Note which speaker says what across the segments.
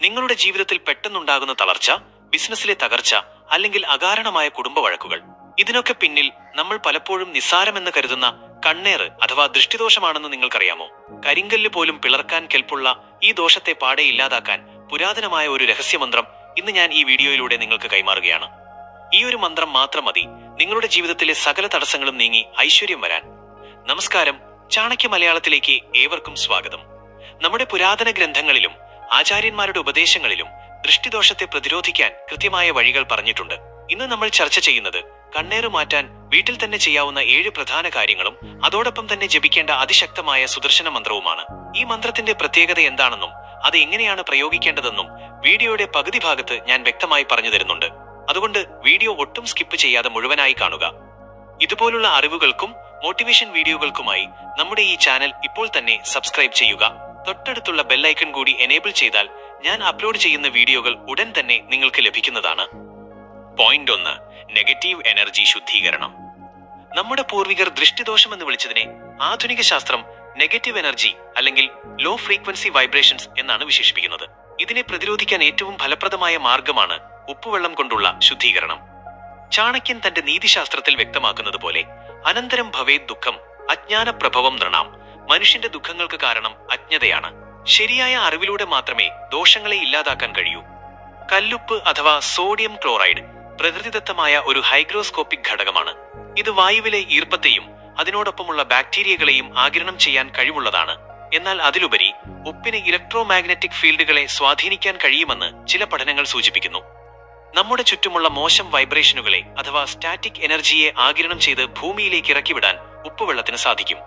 Speaker 1: നിങ്ങളുടെ ജീവിതത്തിൽ പെട്ടെന്നുണ്ടാകുന്ന തളർച്ച, ബിസിനസ്സിലെ തകർച്ച, അല്ലെങ്കിൽ അകാരണമായ കുടുംബ വഴക്കുകൾ. ഇതിനൊക്കെ പിന്നിൽ നമ്മൾ പലപ്പോഴും നിസ്സാരമെന്ന് കരുതുന്ന കണ്ണേറ് അഥവാ ദൃഷ്ടിദോഷമാണെന്ന് നിങ്ങൾക്കറിയാമോ? കരിങ്കല്ല് പോലും പിളർക്കാൻ കെൽപ്പുള്ള ഈ ദോഷത്തെ പാടെ ഇല്ലാതാക്കാൻ പുരാതനമായ ഒരു രഹസ്യമന്ത്രം ഇന്ന് ഞാൻ ഈ വീഡിയോയിലൂടെ നിങ്ങൾക്ക് കൈമാറുകയാണ്. ഈ ഒരു മന്ത്രം മാത്രം മതി നിങ്ങളുടെ ജീവിതത്തിലെ സകല തടസ്സങ്ങളും നീങ്ങി ഐശ്വര്യം വരാൻ. നമസ്കാരം, ചാണക്യ മലയാളത്തിലേക്ക് ഏവർക്കും സ്വാഗതം. നമ്മുടെ പുരാതന ഗ്രന്ഥങ്ങളിലും ആചാര്യന്മാരുടെ ഉപദേശങ്ങളിലും ദൃഷ്ടിദോഷത്തെ പ്രതിരോധിക്കാൻ കൃത്യമായ വഴികൾ പറഞ്ഞിട്ടുണ്ട്. ഇന്ന് നമ്മൾ ചർച്ച ചെയ്യുന്നത് കണ്ണേറ് മാറ്റാൻ വീട്ടിൽ തന്നെ ചെയ്യാവുന്ന 7 പ്രധാന കാര്യങ്ങളും അതോടൊപ്പം തന്നെ ജപിക്കേണ്ട അതിശക്തമായ സുദർശന മന്ത്രവുമാണ്. ഈ മന്ത്രത്തിന്റെ പ്രത്യേകത എന്താണെന്നും അത് എങ്ങനെയാണ് പ്രയോഗിക്കേണ്ടതെന്നും വീഡിയോയുടെ പകുതി ഭാഗത്ത് ഞാൻ വ്യക്തമായി പറഞ്ഞു തരുന്നുണ്ട്. അതുകൊണ്ട് വീഡിയോ ഒട്ടും സ്കിപ്പ് ചെയ്യാതെ മുഴുവനായി കാണുക. ഇതുപോലുള്ള അറിവുകൾക്കും മോട്ടിവേഷൻ വീഡിയോകൾക്കുമായി നമ്മുടെ ഈ ചാനൽ ഇപ്പോൾ തന്നെ സബ്സ്ക്രൈബ് ചെയ്യുക. തൊട്ടടുത്തുള്ള ബെല്ലൈക്കൺ കൂടി എനേബിൾ ചെയ്താൽ ഞാൻ അപ്ലോഡ് ചെയ്യുന്ന വീഡിയോകൾ ഉടൻ തന്നെ നിങ്ങൾക്ക് ലഭിക്കുന്നതാണ്. പോയിന്റ് 1. നെഗറ്റീവ് എനർജി ശുദ്ധീകരണം. നമ്മുടെ പൂർവികർ ദൃഷ്ടിദോഷം എന്ന് വിളിച്ചതിനെ ആധുനിക ശാസ്ത്രം നെഗറ്റീവ് എനർജി അല്ലെങ്കിൽ ലോ ഫ്രീക്വൻസി വൈബ്രേഷൻസ് എന്നാണ് വിശേഷിപ്പിക്കുന്നത്. ഇതിനെ പ്രതിരോധിക്കാൻ ഏറ്റവും ഫലപ്രദമായ മാർഗമാണ് ഉപ്പുവെള്ളം കൊണ്ടുള്ള ശുദ്ധീകരണം. ചാണക്യൻ തന്റെ നീതിശാസ്ത്രത്തിൽ വ്യക്തമാക്കുന്നത് പോലെ അനന്തരം ഭവേത് ദുഃഖം അജ്ഞാന പ്രഭവം നൃണാം. മനുഷ്യന്റെ ദുഃഖങ്ങൾക്ക് കാരണം അജ്ഞതയാണ്. ശരിയായ അറിവിലൂടെ മാത്രമേ ദോഷങ്ങളെ ഇല്ലാതാക്കാൻ കഴിയൂ. കല്ലുപ്പ് അഥവാ സോഡിയം ക്ലോറൈഡ് പ്രകൃതിദത്തമായ ഒരു ഹൈഗ്രോസ്കോപ്പിക് ഘടകമാണ്. ഇത് വായുവിലെ ഈർപ്പത്തെയും അതിനോടൊപ്പമുള്ള ബാക്ടീരിയകളെയും ആഗിരണം ചെയ്യാൻ കഴിവുള്ളതാണ്. എന്നാൽ അതിലുപരി ഉപ്പിന് ഇലക്ട്രോമാഗ്നറ്റിക് ഫീൽഡുകളെ സ്വാധീനിക്കാൻ കഴിയുമെന്ന് ചില പഠനങ്ങൾ സൂചിപ്പിക്കുന്നു. നമ്മുടെ ചുറ്റുമുള്ള മോശം വൈബ്രേഷനുകളെ അഥവാ സ്റ്റാറ്റിക് എനർജിയെ ആഗിരണം ചെയ്ത് ഭൂമിയിലേക്ക് ഇറക്കിവിടാൻ ഉപ്പുവെള്ളത്തിന് സാധിക്കും.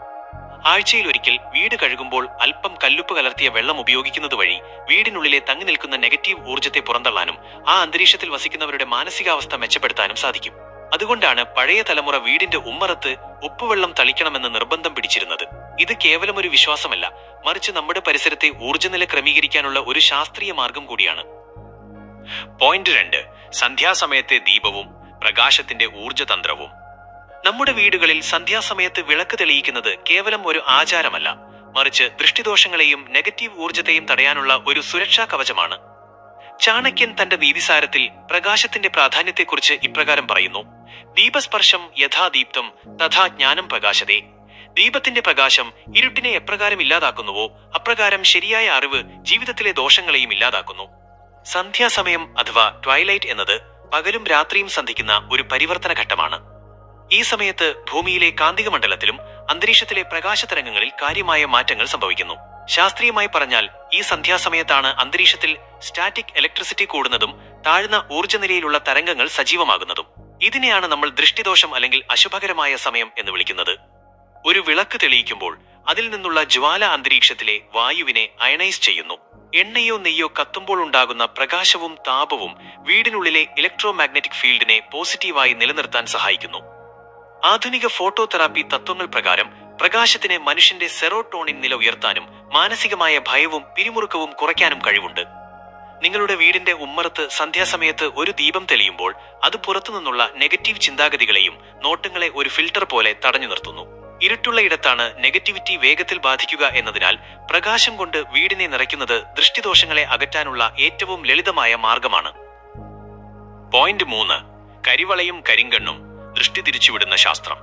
Speaker 1: ആഴ്ചയിൽ ഒരിക്കൽ വീട് കഴുകുമ്പോൾ അല്പം കല്ലുപ്പ് കലർത്തിയ വെള്ളം ഉപയോഗിക്കുന്നത് വഴി വീടിനുള്ളിലെ തങ്ങി നിൽക്കുന്ന നെഗറ്റീവ് ഊർജ്ജത്തെ പുറന്തള്ളാനും ആ അന്തരീക്ഷത്തിൽ വസിക്കുന്നവരുടെ മാനസികാവസ്ഥ മെച്ചപ്പെടുത്താനും സാധിക്കും. അതുകൊണ്ടാണ് പഴയ തലമുറ വീടിന്റെ ഉമ്മറത്ത് ഉപ്പുവെള്ളം തളിക്കണമെന്ന് നിർബന്ധം പിടിച്ചിരുന്നത്. ഇത് കേവലം ഒരു വിശ്വാസമല്ല, മറിച്ച് നമ്മുടെ പരിസരത്തെ ഊർജ്ജനില ക്രമീകരിക്കാനുള്ള ഒരു ശാസ്ത്രീയ മാർഗം കൂടിയാണ്. പോയിന്റ് 2. സന്ധ്യാസമയത്തെ ദീപവും പ്രകാശത്തിന്റെ ഊർജ്ജതന്ത്രവും. നമ്മുടെ വീടുകളിൽ സന്ധ്യാസമയത്ത് വിളക്ക് തെളിയിക്കുന്നത് കേവലം ഒരു ആചാരമല്ല, മറിച്ച് ദൃഷ്ടിദോഷങ്ങളെയും നെഗറ്റീവ് ഊർജ്ജത്തെയും തടയാനുള്ള ഒരു സുരക്ഷാ കവചമാണ്. ചാണക്യൻ തന്റെ നീതിസാരത്തിൽ പ്രകാശത്തിന്റെ പ്രാധാന്യത്തെക്കുറിച്ച് ഇപ്രകാരം പറയുന്നു: ദീപസ്പർശം യഥാ ദീപ്തം തഥാ ജ്ഞാനം പ്രകാശതേ. ദീപത്തിന്റെ പ്രകാശം ഇരുട്ടിനെ എപ്രകാരം ഇല്ലാതാക്കുന്നുവോ അപ്രകാരം ശരിയായ അറിവ് ജീവിതത്തിലെ ദോഷങ്ങളെയും ഇല്ലാതാക്കുന്നു. സന്ധ്യാസമയം അഥവാ ട്വൈലൈറ്റ് എന്നത് പകലും രാത്രിയും സന്ധിക്കുന്ന ഒരു പരിവർത്തന ഘട്ടമാണ്. ഈ സമയത്ത് ഭൂമിയിലെ കാന്തിക മണ്ഡലത്തിലും അന്തരീക്ഷത്തിലെ പ്രകാശ തരംഗങ്ങളിൽ കാര്യമായ മാറ്റങ്ങൾ സംഭവിക്കുന്നു. ശാസ്ത്രീയമായി പറഞ്ഞാൽ ഈ സന്ധ്യാസമയത്താണ് അന്തരീക്ഷത്തിൽ സ്റ്റാറ്റിക് ഇലക്ട്രിസിറ്റി കൂടുന്നതും താഴ്ന്ന ഊർജ്ജനിലയിലുള്ള തരംഗങ്ങൾ സജീവമാകുന്നതും. ഇതിനെയാണ് നമ്മൾ ദൃഷ്ടിദോഷം അല്ലെങ്കിൽ അശുഭകരമായ സമയം എന്ന് വിളിക്കുന്നത്. ഒരു വിളക്ക് തെളിയിക്കുമ്പോൾ അതിൽ നിന്നുള്ള ജ്വാല അന്തരീക്ഷത്തിലെ വായുവിനെ അയണൈസ് ചെയ്യുന്നു. എണ്ണയോ നെയ്യോ കത്തുമ്പോൾ ഉണ്ടാകുന്ന പ്രകാശവും താപവും വീടിനുള്ളിലെ ഇലക്ട്രോമാഗ്നറ്റിക് ഫീൽഡിനെ പോസിറ്റീവായി നിലനിർത്താൻ സഹായിക്കുന്നു. ആധുനിക ഫോട്ടോ തെറാപ്പി തത്വങ്ങൾ പ്രകാരം പ്രകാശത്തിന് മനുഷ്യന്റെ സെറോട്ടോണിൻ നില ഉയർത്താനും മാനസികമായ ഭയവും പിരിമുറുക്കവും കുറയ്ക്കാനും കഴിവുണ്ട്. നിങ്ങളുടെ വീടിന്റെ ഉമ്മറത്ത് സന്ധ്യാസമയത്ത് ഒരു ദീപം തെളിയുമ്പോൾ അത് പുറത്തുനിന്നുള്ള നെഗറ്റീവ് ചിന്താഗതികളെയും നോട്ടങ്ങളെ ഒരു ഫിൽട്ടർ പോലെ തടഞ്ഞു നിർത്തുന്നു. ഇരുട്ടുള്ള ഇടത്താണ് നെഗറ്റിവിറ്റി വേഗത്തിൽ ബാധിക്കുക എന്നതിനാൽ പ്രകാശം കൊണ്ട് വീടിനെ നിറയ്ക്കുന്നത് ദൃഷ്ടിദോഷങ്ങളെ അകറ്റാനുള്ള ഏറ്റവും ലളിതമായ മാർഗമാണ്. പോയിന്റ് 3. കരിവളയും കരിങ്കണ്ണും ദൃഷ്ടി തിരിച്ചുവിടുന്ന ശാസ്ത്രം.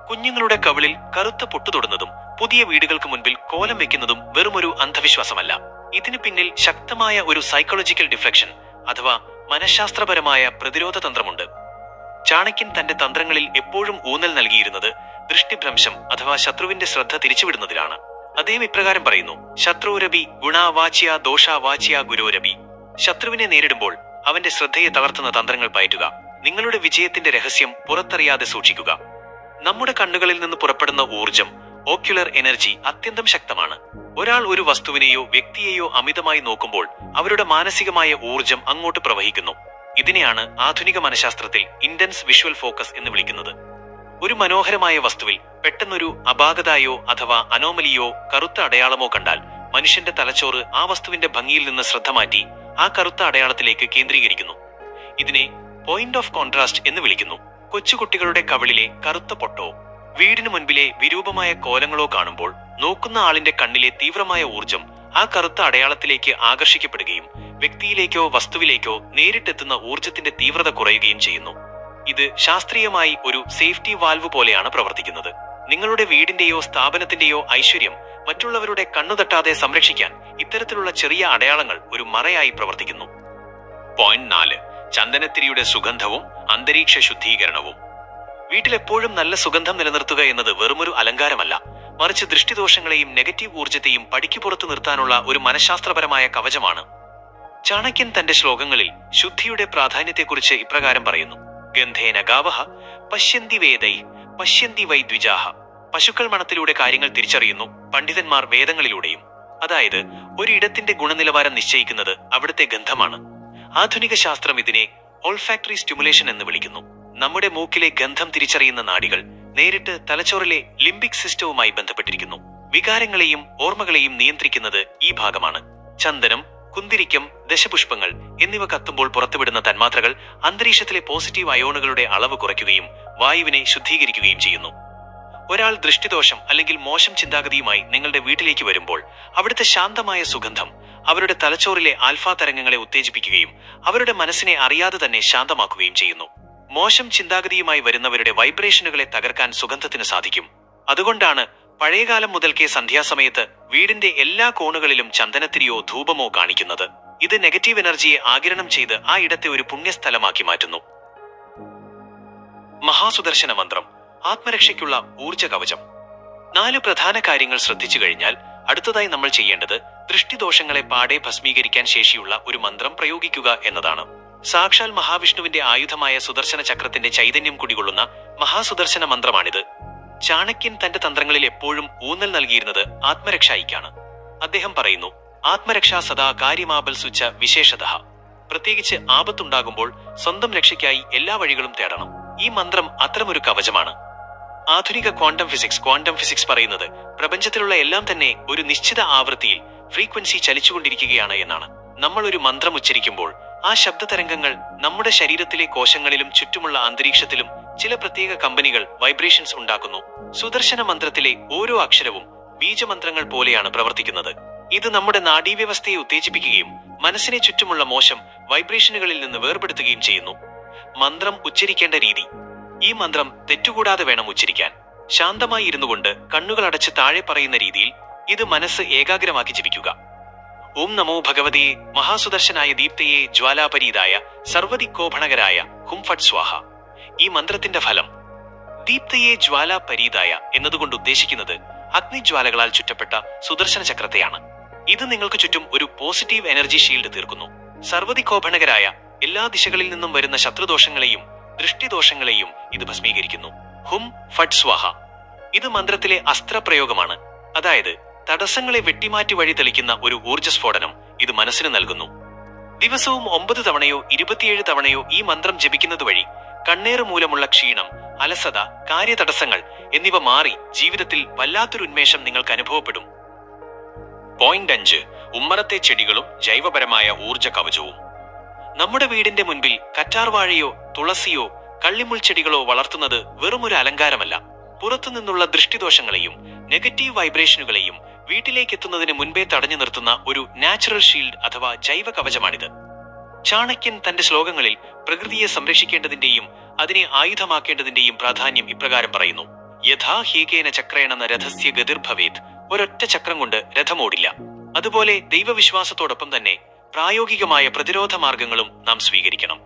Speaker 1: കുഞ്ഞുങ്ങളുടെ കവിളിൽ കറുത്ത പൊട്ടു തൊടുന്നതും പുതിയ വീടുകൾക്ക് മുൻപിൽ കോലം വെക്കുന്നതും വെറുമൊരു അന്ധവിശ്വാസമല്ല. ഇതിനു പിന്നിൽ ശക്തമായ ഒരു സൈക്കോളജിക്കൽ ഡിഫ്ലക്ഷൻ അഥവാ മനഃശാസ്ത്രപരമായ പ്രതിരോധ തന്ത്രമുണ്ട്. ചാണക്യൻ തന്റെ തന്ത്രങ്ങളിൽ എപ്പോഴും ഊന്നൽ നൽകിയിരുന്നത് ദൃഷ്ടിഭ്രംശം അഥവാ ശത്രുവിന്റെ ശ്രദ്ധ തിരിച്ചുവിടുന്നതിലാണ്. അദ്ദേഹം ഇപ്രകാരം പറയുന്നു: ശത്രുരപി ഗുണാവാച്യ ദോഷാവാച്യ ഗുരോരപി. ശത്രുവിനെ നേരിടുമ്പോൾ അവന്റെ ശ്രദ്ധയെ തളർത്തുന്ന തന്ത്രങ്ങൾ പയറ്റുക. നിങ്ങളുടെ വിജയത്തിന്റെ രഹസ്യം പുറത്തറിയാതെ സൂക്ഷിക്കുക. നമ്മുടെ കണ്ണുകളിൽ നിന്ന് പുറപ്പെടുന്ന ഊർജം, ഓക്യുലർ എനർജി, അത്യന്തം ശക്തമാണ്. ഒരാൾ ഒരു വസ്തുവിനെയോ വ്യക്തിയെയോ അമിതമായി നോക്കുമ്പോൾ അവരുടെ മാനസികമായ ഊർജം അങ്ങോട്ട് പ്രവഹിക്കുന്നു. ഇതിനെയാണ് ആധുനിക മനഃശാസ്ത്രത്തിൽ ഇന്റൻസ് വിഷ്വൽ ഫോക്കസ് എന്ന് വിളിക്കുന്നത്. ഒരു മനോഹരമായ വസ്തുവിൽ പെട്ടെന്നൊരു അപാകതയോ അഥവാ അനോമലിയോ കറുത്ത അടയാളമോ കണ്ടാൽ മനുഷ്യന്റെ തലച്ചോറ് ആ വസ്തുവിന്റെ ഭംഗിയിൽ നിന്ന് ശ്രദ്ധ മാറ്റി ആ കറുത്ത അടയാളത്തിലേക്ക് കേന്ദ്രീകരിക്കുന്നു. ഇതിനെ പോയിന്റ് ഓഫ് കോൺട്രാസ്റ്റ് എന്ന് വിളിക്കുന്നു. കൊച്ചുകുട്ടികളുടെ കവിളിലെ കറുത്ത പൊട്ടോ വീടിനു മുൻപിലെ വിരൂപമായ കോലങ്ങളോ കാണുമ്പോൾ നോക്കുന്ന ആളിന്റെ കണ്ണിലെ തീവ്രമായ ഊർജം ആ കറുത്ത അടയാളത്തിലേക്ക് ആകർഷിക്കപ്പെടുകയും വ്യക്തിയിലേക്കോ വസ്തുവിലേക്കോ നേരിട്ടെത്തുന്ന ഊർജത്തിന്റെ തീവ്രത കുറയുകയും ചെയ്യുന്നു. ഇത് ശാസ്ത്രീയമായി ഒരു സേഫ്റ്റി വാൽവ് പോലെയാണ് പ്രവർത്തിക്കുന്നത്. നിങ്ങളുടെ വീടിന്റെയോ സ്ഥാപനത്തിന്റെയോ ഐശ്വര്യം മറ്റുള്ളവരുടെ കണ്ണുതട്ടാതെ സംരക്ഷിക്കാൻ ഇത്തരത്തിലുള്ള ചെറിയ അടയാളങ്ങൾ ഒരു മറയായി പ്രവർത്തിക്കുന്നു. പോയിന്റ് 4. ചന്ദനത്തിരിയുടെ സുഗന്ധവും അന്തരീക്ഷ ശുദ്ധീകരണവും. വീട്ടിലെപ്പോഴും നല്ല സുഗന്ധം നിലനിർത്തുക എന്നത് വെറുമൊരു അലങ്കാരമല്ല, മറിച്ച് ദൃഷ്ടിദോഷങ്ങളെയും നെഗറ്റീവ് ഊർജത്തെയും പടിക്ക് പുറത്തു നിർത്താനുള്ള ഒരു മനഃശാസ്ത്രപരമായ കവചമാണ്. ചാണക്യൻ തന്റെ ശ്ലോകങ്ങളിൽ ശുദ്ധിയുടെ പ്രാധാന്യത്തെക്കുറിച്ച് ഇപ്രകാരം പറയുന്നു: ഗന്ധേന ഗാവഹ പശ്യന്തി വേദൈ പശ്യന്തി വൈ ദ്വിജാഹ. പശുക്കൾ മണത്തിലൂടെ കാര്യങ്ങൾ തിരിച്ചറിയുന്നു, പണ്ഡിതന്മാർ വേദങ്ങളിലൂടെയും. അതായത് ഒരു ഇടത്തിന്റെ ഗുണനിലവാരം നിശ്ചയിക്കുന്നത് അവിടുത്തെ ഗന്ധമാണ്. ആധുനിക ശാസ്ത്രം ഇതിനെ ഓൾഫാക്ടറി സ്റ്റിമുലേഷൻ എന്ന് വിളിക്കുന്നു. നമ്മുടെ മൂക്കിലെ ഗന്ധം തിരിച്ചറിയുന്ന നാഡികൾ നേരിട്ട് തലച്ചോറിലെ ലിംബിക് സിസ്റ്റവുമായി ബന്ധപ്പെട്ടിരിക്കുന്നു. വികാരങ്ങളെയും ഓർമ്മകളെയും നിയന്ത്രിക്കുന്നത് ഈ ഭാഗമാണ്. ചന്ദനം, കുന്തിരിക്കം, ദശപുഷ്പങ്ങൾ എന്നിവ കത്തുമ്പോൾ പുറത്തുവിടുന്ന തന്മാത്രകൾ അന്തരീക്ഷത്തിലെ പോസിറ്റീവ് അയോണുകളുടെ അളവ് കുറയ്ക്കുകയും വായുവിനെ ശുദ്ധീകരിക്കുകയും ചെയ്യുന്നു. ഒരാൾ ദൃഷ്ടിദോഷം അല്ലെങ്കിൽ മോശം ചിന്താഗതിയുമായി നിങ്ങളുടെ വീട്ടിലേക്ക് വരുമ്പോൾ അവിടുത്തെ ശാന്തമായ സുഗന്ധം അവരുടെ തലച്ചോറിലെ ആൽഫാ തരംഗങ്ങളെ ഉത്തേജിപ്പിക്കുകയും അവരുടെ മനസ്സിനെ അറിയാതെ തന്നെ ശാന്തമാക്കുകയും ചെയ്യുന്നു. മോശം ചിന്താഗതിയുമായി വരുന്നവരുടെ വൈബ്രേഷനുകളെ തകർക്കാൻ സുഗന്ധത്തിന് സാധിക്കും. അതുകൊണ്ടാണ് പഴയകാലം മുതൽക്കേ സന്ധ്യാസമയത്ത് വീടിന്റെ എല്ലാ കോണുകളിലും ചന്ദനത്തിരിയോ ധൂപമോ കാണിക്കുന്നത്. ഇത് നെഗറ്റീവ് എനർജിയെ ആഗിരണം ചെയ്ത് ആ ഇടത്തെ ഒരു പുണ്യസ്ഥലമാക്കി മാറ്റുന്നു. മഹാസുദർശന മന്ത്രം, ആത്മരക്ഷയ്ക്കുള്ള ഊർജ കവചം. 4 പ്രധാന കാര്യങ്ങൾ ശ്രദ്ധിച്ചു കഴിഞ്ഞാൽ അടുത്തതായി നമ്മൾ ചെയ്യേണ്ടത് ദൃഷ്ടിദോഷങ്ങളെ പാടെ ഭസ്മീകരിക്കാൻ ശേഷിയുള്ള ഒരു മന്ത്രം പ്രയോഗിക്കുക എന്നതാണ്. സാക്ഷാൽ മഹാവിഷ്ണുവിന്റെ ആയുധമായ സുദർശന ചക്രത്തിന്റെ ചൈതന്യം കുടികൊള്ളുന്ന മഹാസുദർശന മന്ത്രമാണിത്. ചാണക്യൻ തന്റെ തന്ത്രങ്ങളിൽ എപ്പോഴും ഊന്നൽ നൽകിയിരുന്നത് ആത്മരക്ഷയ്ക്കാണ്. അദ്ദേഹം പറയുന്നു: ആത്മരക്ഷാ സദാ കാര്യമാബൽ സുച്ച വിശേഷതഃ. പ്രത്യേകിച്ച് ആപത്തുണ്ടാകുമ്പോൾ സ്വന്തം രക്ഷയ്ക്കായി എല്ലാ വഴികളും തേടണം. ഈ മന്ത്രം അത്തരമൊരു കവചമാണ്. ആധുനിക ക്വാണ്ടം ഫിസിക്സ് പറയുന്നത് പ്രപഞ്ചത്തിലുള്ള എല്ലാം തന്നെ ഒരു നിശ്ചിത ആവൃത്തിയിൽ ഫ്രീക്വൻസി ചലിച്ചുകൊണ്ടിരിക്കുകയാണ് എന്നാണ്. നമ്മൾ ഒരു മന്ത്രം ഉച്ചരിക്കുമ്പോൾ ആ ശബ്ദ തരംഗങ്ങൾ നമ്മുടെ ശരീരത്തിലെ കോശങ്ങളിലും ചുറ്റുമുള്ള അന്തരീക്ഷത്തിലും ചില പ്രത്യേക കമ്പനികൾ വൈബ്രേഷൻസ് ഉണ്ടാക്കുന്നു. സുദർശന മന്ത്രത്തിലെ ഓരോ അക്ഷരവും ബീജമന്ത്രങ്ങൾ പോലെയാണ് പ്രവർത്തിക്കുന്നത്. ഇത് നമ്മുടെ നാഡീവ്യവസ്ഥയെ ഉത്തേജിപ്പിക്കുകയും മനസ്സിനെ ചുറ്റുമുള്ള മോശം വൈബ്രേഷനുകളിൽ നിന്ന് വേർപെടുത്തുകയും ചെയ്യുന്നു. മന്ത്രം ഉച്ചരിക്കേണ്ട രീതി. ഈ മന്ത്രം തെറ്റുകൂടാതെ വേണം ഉച്ചരിക്കാൻ. ശാന്തമായി ഇരുന്നു കൊണ്ട് കണ്ണുകൾ അടച്ച് താഴെ പറയുന്ന രീതിയിൽ ഇത് മനസ്സ് ഏകാഗ്രമാക്കി ജപിക്കുക. ഓം നമോ ഭഗവതേ മഹാസുദർശനായ ദീപ്തയെ ജ്വാലാപരീതായ സർവദിക്കോഭണകരായ ഹും ഫട്ട് സ്വാഹ. ഈ മന്ത്രത്തിന്റെ ഫലം: ദീപ്തയെ ജ്വാലാപരീതായ എന്നതുകൊണ്ട് ഉദ്ദേശിക്കുന്നത് അഗ്നിജ്വാലകളാൽ ചുറ്റപ്പെട്ട സുദർശന ചക്രത്തെയാണ്. ഇത് നിങ്ങൾക്ക് ചുറ്റും ഒരു പോസിറ്റീവ് എനർജി ഷീൽഡ് തീർക്കുന്നു. സർവദിക്കോഭണകരായ എല്ലാ ദിശകളിൽ നിന്നും വരുന്ന ശത്രുദോഷങ്ങളെയും ദൃഷ്ടിദോഷങ്ങളെയും ഇത് ഭസ്മീകരിക്കുന്നു. ഹും ഫട്ട് സ്വാഹ. ഇത് മന്ത്രത്തിലെ അസ്ത്രപ്രയോഗമാണ്. അതായത് തടസ്സങ്ങളെ വെട്ടിമാറ്റി വഴി തെളിക്കുന്ന ഒരു ഊർജ്ജസ്ഫോടനം ഇത് മനസ്സിന് നൽകുന്നു. ദിവസവും 9 തവണയോ 27 തവണയോ ഈ മന്ത്രം ജപിക്കുന്നത് വഴി കണ്ണേറ് മൂലമുള്ള ക്ഷീണം, അലസത, കാര്യതടസ്സങ്ങൾ എന്നിവ മാറി ജീവിതത്തിൽ വല്ലാത്തൊരു ഉന്മേഷം നിങ്ങൾക്ക് അനുഭവപ്പെടും. പോയിന്റ് 5. ഉമ്മറത്തെ ചെടികളും ജൈവപരമായ ഊർജ കവചവും. നമ്മുടെ വീടിന്റെ മുൻപിൽ കറ്റാർവാഴയോ തുളസിയോ കള്ളിമുൾച്ചെടികളോ വളർത്തുന്നത് വെറുമൊരു അലങ്കാരമല്ല. പുറത്തുനിന്നുള്ള ദൃഷ്ടിദോഷങ്ങളെയും നെഗറ്റീവ് വൈബ്രേഷനുകളെയും വീട്ടിലേക്ക് എത്തുന്നതിന് മുൻപേ തടഞ്ഞു നിർത്തുന്ന ഒരു നാച്ചുറൽ ഷീൽഡ് അഥവാ ജൈവ കവചമാണിത്. ചാണക്യൻ തന്റെ ശ്ലോകങ്ങളിൽ പ്രകൃതിയെ സംരക്ഷിക്കേണ്ടതിന്റെയും അതിനെ ആയുധമാക്കേണ്ടതിന്റെയും പ്രാധാന്യം ഇപ്രകാരം പറയുന്നു: യഥാ ഹീകേന ചക്രേണ ന രഥസ്യ ഗതിർഭവേത്. ഒരൊറ്റ ചക്രം കൊണ്ട് രഥമോടില്ല. അതുപോലെ ദൈവവിശ്വാസത്തോടൊപ്പം തന്നെ പ്രായോഗികമായ പ്രതിരോധ മാർഗങ്ങളും നാം സ്വീകരിക്കണം.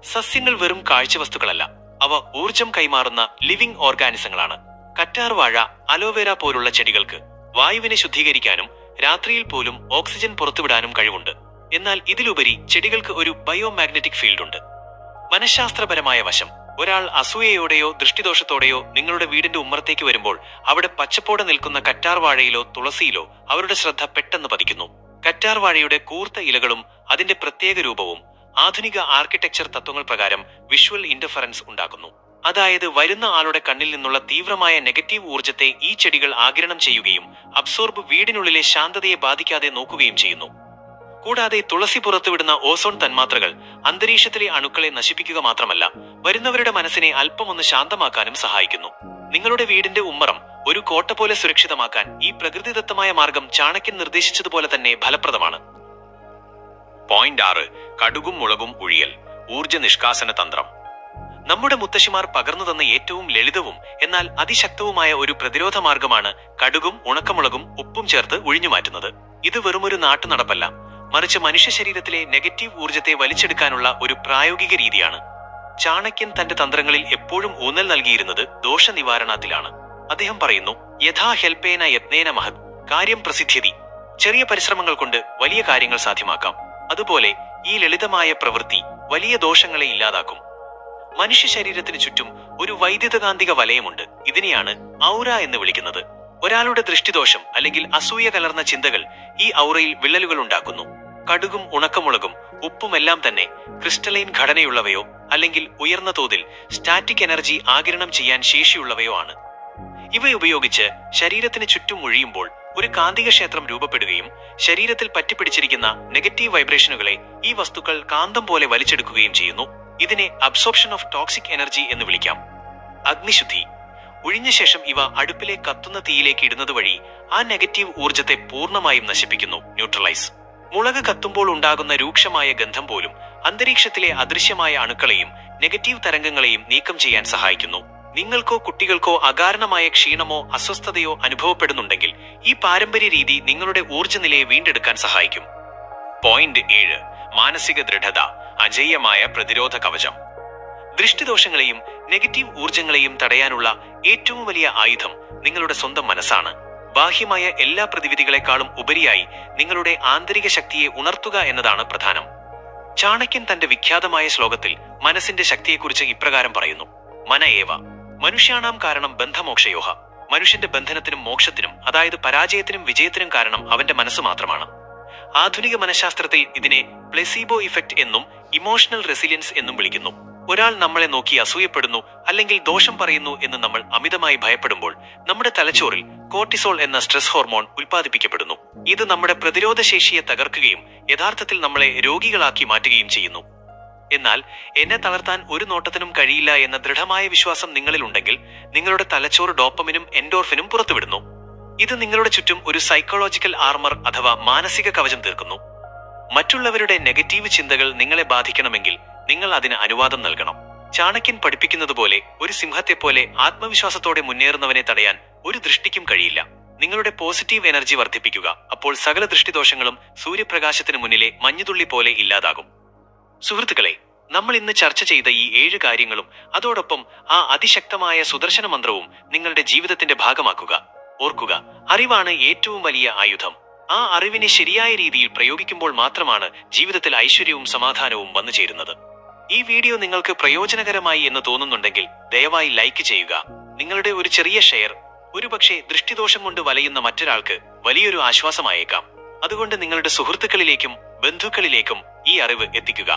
Speaker 1: സസ്യങ്ങൾ വെറും കാഴ്ചവസ്തുക്കളല്ല, അവ ഊർജം കൈമാറുന്ന ലിവിംഗ് ഓർഗാനിസങ്ങളാണ്. കറ്റാർവാഴ, അലോവേര പോലുള്ള ചെടികൾക്ക് വായുവിനെ ശുദ്ധീകരിക്കാനും രാത്രിയിൽ പോലും ഓക്സിജൻ പുറത്തുവിടാനും കഴിവുണ്ട്. എന്നാൽ ഇതിലുപരി ചെടികൾക്ക് ഒരു ബയോമാഗ്നറ്റിക് ഫീൽഡ് ഉണ്ട്. മനഃശാസ്ത്രപരമായ വശം. ഒരാൾ അസൂയയോടെയോ ദൃഷ്ടിദോഷത്തോടെയോ നിങ്ങളുടെ വീടിന്റെ ഉമ്മറത്തേക്ക് വരുമ്പോൾ അവിടെ പച്ചപ്പോടെ നിൽക്കുന്ന കറ്റാർവാഴയിലോ തുളസിയിലോ അവരുടെ ശ്രദ്ധ പെട്ടെന്ന് പതിക്കുന്നു. കറ്റാർവാഴയുടെ കൂർത്ത ഇലകളും അതിന്റെ പ്രത്യേക രൂപവും ആധുനിക ആർക്കിടെക്ചർ തത്വങ്ങൾ പ്രകാരം വിഷ്വൽ ഇന്റർഫറൻസ് ഉണ്ടാക്കുന്നു. അതായത് വരുന്ന ആളുടെ കണ്ണിൽ നിന്നുള്ള തീവ്രമായ നെഗറ്റീവ് ഊർജത്തെ ഈ ചെടികൾ ആഗിരണം ചെയ്യുകയും അബ്സോർബ് വീടിനുള്ളിലെ ശാന്തതയെ ബാധിക്കാതെ നോക്കുകയും ചെയ്യുന്നു. കൂടാതെ തുളസി പുറത്തുവിടുന്ന ഓസോൺ തന്മാത്രകൾ അന്തരീക്ഷത്തിലെ അണുക്കളെ നശിപ്പിക്കുക മാത്രമല്ല, വരുന്നവരുടെ മനസ്സിനെ അല്പമൊന്ന് ശാന്തമാക്കാനും സഹായിക്കുന്നു. നിങ്ങളുടെ വീടിന്റെ ഉമ്മറം ഒരു കോട്ട പോലെ സുരക്ഷിതമാക്കാൻ ഈ പ്രകൃതിദത്തമായ മാർഗം ചാണക്യൻ നിർദ്ദേശിച്ചതുപോലെ തന്നെ ഫലപ്രദമാണ്. പോയിന്റ് 6. കടുകും മുളകും ഉഴിയൽ. ഊർജ നിഷ്കാസന തന്ത്രം. നമ്മുടെ മുത്തശ്ശിമാർ പകർന്നു തന്ന ഏറ്റവും ലളിതവും എന്നാൽ അതിശക്തവുമായ ഒരു പ്രതിരോധ മാർഗമാണ് കടുകും ഉണക്കമുളകും ഉപ്പും ചേർത്ത് ഒഴിഞ്ഞു മാറ്റുന്നത്. ഇത് വെറുമൊരു നാട്ടുനടപ്പല്ല, മറിച്ച് മനുഷ്യ ശരീരത്തിലെ നെഗറ്റീവ് ഊർജത്തെ വലിച്ചെടുക്കാനുള്ള ഒരു പ്രായോഗിക രീതിയാണ്. ചാണക്യൻ തന്റെ തന്ത്രങ്ങളിൽ എപ്പോഴും ഊന്നൽ നൽകിയിരുന്നത് ദോഷനിവാരണത്തിലാണ്. അദ്ദേഹം പറയുന്നു, യഥാ ഹെൽപ്പേന യത്നേന മഹത് കാര്യം പ്രസിദ്ധ്യതി. ചെറിയ പരിശ്രമങ്ങൾ കൊണ്ട് വലിയ കാര്യങ്ങൾ സാധ്യമാക്കാം. അതുപോലെ ഈ ലളിതമായ പ്രവൃത്തി വലിയ ദോഷങ്ങളെ ഇല്ലാതാക്കും. മനുഷ്യ ശരീരത്തിന് ചുറ്റും ഒരു വൈദ്യുതകാന്തിക വലയമുണ്ട്. ഇതിനെയാണ് ഔറ എന്ന് വിളിക്കുന്നത്. ഒരാളുടെ ദൃഷ്ടിദോഷം അല്ലെങ്കിൽ അസൂയ കലർന്ന ചിന്തകൾ ഈ ഔറയിൽ വിള്ളലുകൾ ഉണ്ടാക്കുന്നു. കടുകും ഉണക്കമുളകും ഉപ്പുമെല്ലാം തന്നെ ക്രിസ്റ്റലൈൻ ഘടനയുള്ളവയോ അല്ലെങ്കിൽ ഉയർന്ന തോതിൽ സ്റ്റാറ്റിക് എനർജി ആഗിരണം ചെയ്യാൻ ശേഷിയുള്ളവയോ ആണ്. ഇവ ഉപയോഗിച്ച് ശരീരത്തിന് ചുറ്റും ഒഴിയുമ്പോൾ ഒരു കാന്തിക ക്ഷേത്രം രൂപപ്പെടുകയും ശരീരത്തിൽ പറ്റിപ്പിടിച്ചിരിക്കുന്ന നെഗറ്റീവ് വൈബ്രേഷനുകളെ ഈ വസ്തുക്കൾ കാന്തം പോലെ വലിച്ചെടുക്കുകയും ചെയ്യുന്നു. ഇതിനെ അബ്സോർപ്ഷൻ ഓഫ് ടോക്സിക് എനർജി എന്ന് വിളിക്കാം. അഗ്നിശുദ്ധി. ഒഴിഞ്ഞ ശേഷം ഇവ അടുപ്പിലെ കത്തുന്ന തീയിലേക്ക് ഇടുന്നത് വഴി ആ നെഗറ്റീവ് ഊർജത്തെ പൂർണ്ണമായും നശിപ്പിക്കുന്നു, ന്യൂട്രലൈസ്. മുളക് കത്തുമ്പോൾ ഉണ്ടാകുന്ന രൂക്ഷമായ ഗന്ധം പോലും അന്തരീക്ഷത്തിലെ അദൃശ്യമായ അണുക്കളെയും നെഗറ്റീവ് തരംഗങ്ങളെയും നീക്കം ചെയ്യാൻ സഹായിക്കുന്നു. നിങ്ങൾക്കോ കുട്ടികൾക്കോ അകാരണമായ ക്ഷീണമോ അസ്വസ്ഥതയോ അനുഭവപ്പെടുന്നുണ്ടെങ്കിൽ ഈ പാരമ്പര്യ രീതി നിങ്ങളുടെ ഊർജ്ജനിലയെ വീണ്ടെടുക്കാൻ സഹായിക്കും. പോയിന്റ് 7. മാനസിക ദൃഢത. അജയ്യമായ പ്രതിരോധ കവചം. ദൃഷ്ടിദോഷങ്ങളെയും നെഗറ്റീവ് ഊർജങ്ങളെയും തടയാനുള്ള ഏറ്റവും വലിയ ആയുധം നിങ്ങളുടെ സ്വന്തം മനസ്സാണ്. ബാഹ്യമായ എല്ലാ പ്രതിവിധികളെക്കാളും ഉപരിയായി നിങ്ങളുടെ ആന്തരിക ശക്തിയെ ഉണർത്തുക എന്നതാണ് പ്രധാനം. ചാണക്യൻ തന്റെ വിഖ്യാതമായ ശ്ലോകത്തിൽ മനസ്സിന്റെ ശക്തിയെക്കുറിച്ച് ഇപ്രകാരം പറയുന്നു, മന ഏവ മനുഷ്യാണാം കാരണം ബന്ധമോക്ഷയോഹ. മനുഷ്യന്റെ ബന്ധനത്തിനും മോക്ഷത്തിനും, അതായത് പരാജയത്തിനും വിജയത്തിനും കാരണം അവന്റെ മനസ്സ് മാത്രമാണ്. ആധുനിക മനഃശാസ്ത്രത്തിൽ ഇതിനെ പ്ലെസീബോ ഇഫക്റ്റ് എന്നും ഇമോഷണൽ റെസിലിയൻസ് എന്നും വിളിക്കുന്നു. ഒരാൾ നമ്മളെ നോക്കി അസൂയപ്പെടുന്നു അല്ലെങ്കിൽ ദോഷം പറയുന്നു എന്ന് നമ്മൾ അമിതമായി ഭയപ്പെടുമ്പോൾ നമ്മുടെ തലച്ചോറിൽ കോർട്ടിസോൾ എന്ന സ്ട്രെസ് ഹോർമോൺ ഉൽപ്പാദിപ്പിക്കപ്പെടുന്നു. ഇത് നമ്മുടെ പ്രതിരോധ ശേഷിയെ തകർക്കുകയും യഥാർത്ഥത്തിൽ നമ്മളെ രോഗികളാക്കി മാറ്റുകയും ചെയ്യുന്നു. എന്നാൽ എന്നെ തളർത്താൻ ഒരു നോട്ടത്തിനും കഴിയില്ല എന്ന ദൃഢമായ വിശ്വാസം നിങ്ങളിലുണ്ടെങ്കിൽ നിങ്ങളുടെ തലച്ചോറ് ഡോപ്പമിനും എൻഡോർഫിനും പുറത്തുവിടുന്നു. ഇത് നിങ്ങളുടെ ചുറ്റും ഒരു സൈക്കോളജിക്കൽ ആർമർ അഥവാ മാനസിക കവചം തീർക്കുന്നു. മറ്റുള്ളവരുടെ നെഗറ്റീവ് ചിന്തകൾ നിങ്ങളെ ബാധിക്കണമെങ്കിൽ നിങ്ങൾ അതിന് അനുവാദം നൽകണം. ചാണക്യൻ പഠിപ്പിക്കുന്നത് പോലെ ഒരു സിംഹത്തെപ്പോലെ ആത്മവിശ്വാസത്തോടെ മുന്നേറുന്നവനെ തടയാൻ ഒരു ദൃഷ്ടിക്കും കഴിയില്ല. നിങ്ങളുടെ പോസിറ്റീവ് എനർജി വർദ്ധിപ്പിക്കുക. അപ്പോൾ സകല ദൃഷ്ടിദോഷങ്ങളും സൂര്യപ്രകാശത്തിന് മുന്നിലെ മഞ്ഞുതുള്ളി പോലെ ഇല്ലാതാകും. സുഹൃത്തുക്കളെ, നമ്മൾ ഇന്ന് ചർച്ച ചെയ്ത ഈ 7 കാര്യങ്ങളും അതോടൊപ്പം ആ അതിശക്തമായ സുദർശന മന്ത്രവും നിങ്ങളുടെ ജീവിതത്തിന്റെ ഭാഗമാക്കുക. ഓർക്കുക, അറിവാണ് ഏറ്റവും വലിയ ആയുധം. ആ അറിവിനെ ശരിയായ രീതിയിൽ പ്രയോഗിക്കുമ്പോൾ മാത്രമാണ് ജീവിതത്തിൽ ഐശ്വര്യവും സമാധാനവും വന്നു ചേരുന്നത്. ഈ വീഡിയോ നിങ്ങൾക്ക് പ്രയോജനകരമായി എന്ന് തോന്നുന്നുണ്ടെങ്കിൽ ദയവായി ലൈക്ക് ചെയ്യുക. നിങ്ങളുടെ ഒരു ചെറിയ ഷെയർ ഒരുപക്ഷെ ദൃഷ്ടിദോഷം കൊണ്ട് വലയുന്ന മറ്റൊരാൾക്ക് വലിയൊരു ആശ്വാസമായേക്കാം. അതുകൊണ്ട് നിങ്ങളുടെ സുഹൃത്തുക്കളിലേക്കും ബന്ധുക്കളിലേക്കും ഈ അറിവ് എത്തിക്കുക.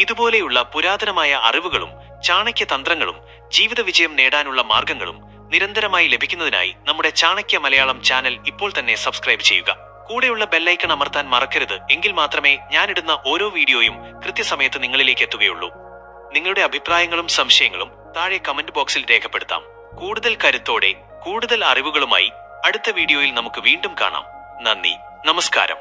Speaker 1: ഇതുപോലെയുള്ള പുരാതനമായ അറിവുകളും ചാണക്യ തന്ത്രങ്ങളും ജീവിത വിജയം നേടാനുള്ള മാർഗങ്ങളും നിരന്തരമായി ലഭിക്കുന്നതിനായി നമ്മുടെ ചാണക്യ മലയാളം ചാനൽ ഇപ്പോൾ തന്നെ സബ്സ്ക്രൈബ് ചെയ്യുക. കൂടെയുള്ള ബെല്ലൈക്കൺ അമർത്താൻ മറക്കരുത്. എങ്കിൽ മാത്രമേ ഞാനിടുന്ന ഓരോ വീഡിയോയും കൃത്യസമയത്ത് നിങ്ങളിലേക്ക് എത്തുകയുള്ളൂ. നിങ്ങളുടെ അഭിപ്രായങ്ങളും സംശയങ്ങളും താഴെ കമന്റ് ബോക്സിൽ രേഖപ്പെടുത്താം. കൂടുതൽ കരുത്തോടെ കൂടുതൽ അറിവുകളുമായി അടുത്ത വീഡിയോയിൽ നമുക്ക് വീണ്ടും കാണാം. നന്ദി, നമസ്കാരം.